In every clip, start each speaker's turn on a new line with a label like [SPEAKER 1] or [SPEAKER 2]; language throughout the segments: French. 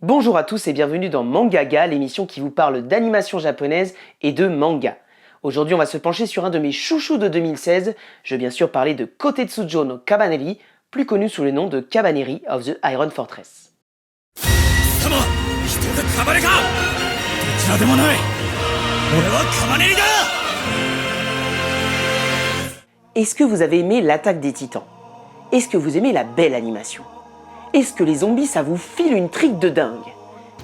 [SPEAKER 1] Bonjour à tous et bienvenue dans Mangaga, l'émission qui vous parle d'animation japonaise et de manga. Aujourd'hui, on va se pencher sur un de mes chouchous de 2016. Je veux bien sûr parler de Kotetsujo no Kabaneri, plus connu sous le nom de Kabaneri of the Iron Fortress. Est-ce que vous avez aimé l'attaque des titans? Est-ce que vous aimez la belle animation? Est-ce que les zombies ça vous file une trique de dingue?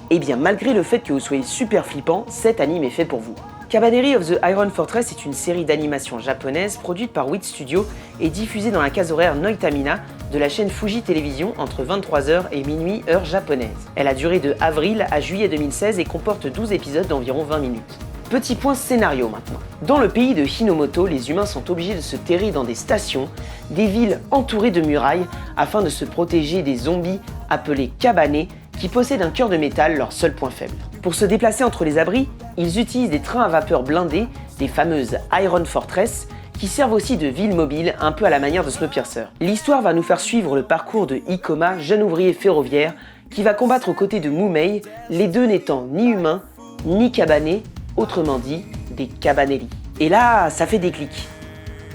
[SPEAKER 1] Eh bien malgré le fait que vous soyez super flippant, cet anime est fait pour vous. Kabaneri of the Iron Fortress est une série d'animation japonaise produite par Wit Studio et diffusée dans la case horaire Noitamina de la chaîne Fuji Télévision entre 23h et minuit heure japonaise. Elle a duré de avril à juillet 2016 et comporte 12 épisodes d'environ 20 minutes. Petit point scénario maintenant. Dans le pays de Hinomoto, les humains sont obligés de se terrer dans des stations, des villes entourées de murailles, afin de se protéger des zombies appelés Kabane, qui possèdent un cœur de métal, leur seul point faible. Pour se déplacer entre les abris, ils utilisent des trains à vapeur blindés, des fameuses Iron Fortress, qui servent aussi de ville mobile, un peu à la manière de Snowpiercer. L'histoire va nous faire suivre le parcours de Ikoma, jeune ouvrier ferroviaire, qui va combattre aux côtés de Mumei, les deux n'étant ni humains, ni Kabane, autrement dit, des Kabaneri. Et là, ça fait des clics.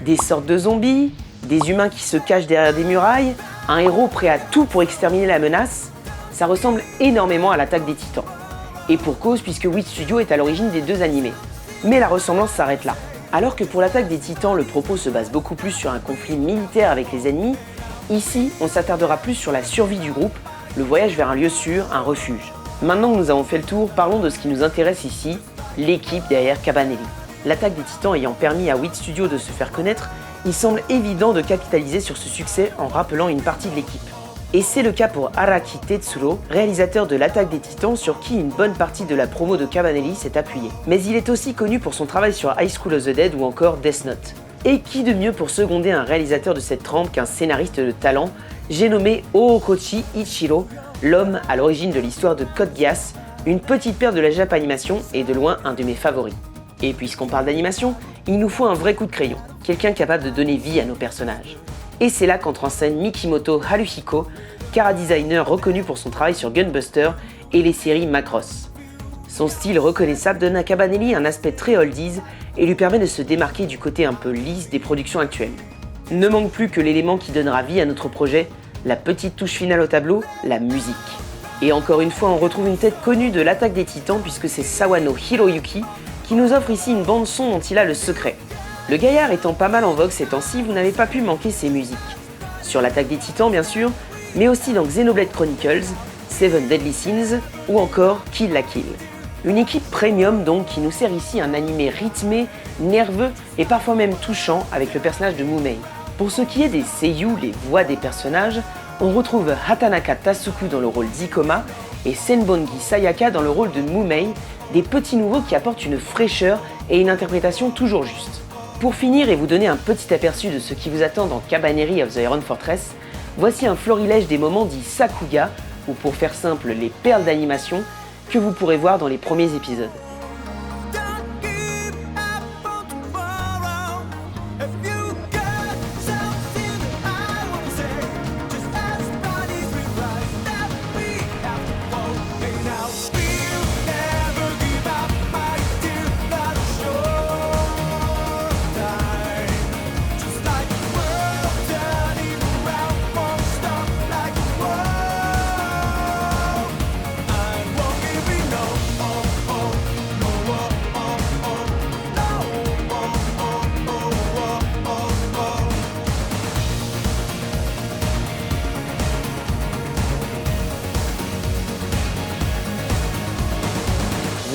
[SPEAKER 1] Des sortes de zombies, des humains qui se cachent derrière des murailles, un héros prêt à tout pour exterminer la menace, ça ressemble énormément à l'attaque des titans. Et pour cause, puisque Wit Studio est à l'origine des deux animés. Mais la ressemblance s'arrête là. Alors que pour l'attaque des titans, le propos se base beaucoup plus sur un conflit militaire avec les ennemis, ici, on s'attardera plus sur la survie du groupe, le voyage vers un lieu sûr, un refuge. Maintenant que nous avons fait le tour, parlons de ce qui nous intéresse ici, l'équipe derrière Kabaneri. L'attaque des titans ayant permis à Wit Studio de se faire connaître, il semble évident de capitaliser sur ce succès en rappelant une partie de l'équipe. Et c'est le cas pour Araki Tetsuro, réalisateur de l'attaque des titans sur qui une bonne partie de la promo de Kabaneri s'est appuyée. Mais il est aussi connu pour son travail sur High School of the Dead ou encore Death Note. Et qui de mieux pour seconder un réalisateur de cette trempe qu'un scénariste de talent, j'ai nommé Ookochi Ichiro, l'homme à l'origine de l'histoire de Code Geass, une petite perle de la Japanimation et de loin un de mes favoris. Et puisqu'on parle d'animation, il nous faut un vrai coup de crayon, quelqu'un capable de donner vie à nos personnages. Et c'est là qu'entre en scène Mikimoto Haruhiko, chara-designer reconnu pour son travail sur Gunbuster et les séries Macross. Son style reconnaissable donne à Kabaneri un aspect très oldies et lui permet de se démarquer du côté un peu lisse des productions actuelles. Ne manque plus que l'élément qui donnera vie à notre projet, la petite touche finale au tableau, la musique. Et encore une fois, on retrouve une tête connue de l'attaque des titans puisque c'est Sawano Hiroyuki qui nous offre ici une bande son dont il a le secret. Le gaillard étant pas mal en vogue ces temps-ci, vous n'avez pas pu manquer ses musiques. Sur l'attaque des titans bien sûr, mais aussi dans Xenoblade Chronicles, Seven Deadly Sins ou encore Kill la Kill. Une équipe premium donc qui nous sert ici un animé rythmé, nerveux et parfois même touchant avec le personnage de Mumei. Pour ce qui est des seiyuu, les voix des personnages, on retrouve Hatanaka Tasuku dans le rôle d'Ikoma et Senbongi Sayaka dans le rôle de Mumei, des petits nouveaux qui apportent une fraîcheur et une interprétation toujours juste. Pour finir et vous donner un petit aperçu de ce qui vous attend dans Kabaneri of the Iron Fortress, voici un florilège des moments dits Sakuga, ou pour faire simple, les perles d'animation, que vous pourrez voir dans les premiers épisodes.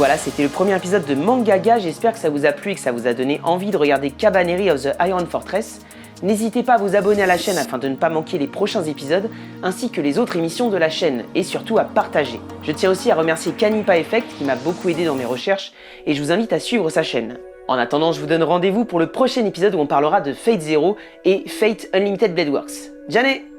[SPEAKER 1] Voilà, c'était le premier épisode de Mangaga, j'espère que ça vous a plu et que ça vous a donné envie de regarder Kabaneri of the Iron Fortress. N'hésitez pas à vous abonner à la chaîne afin de ne pas manquer les prochains épisodes, ainsi que les autres émissions de la chaîne, et surtout à partager. Je tiens aussi à remercier Kanipa Effect qui m'a beaucoup aidé dans mes recherches, et je vous invite à suivre sa chaîne. En attendant, je vous donne rendez-vous pour le prochain épisode où on parlera de Fate Zero et Fate Unlimited Blade Works. Jané!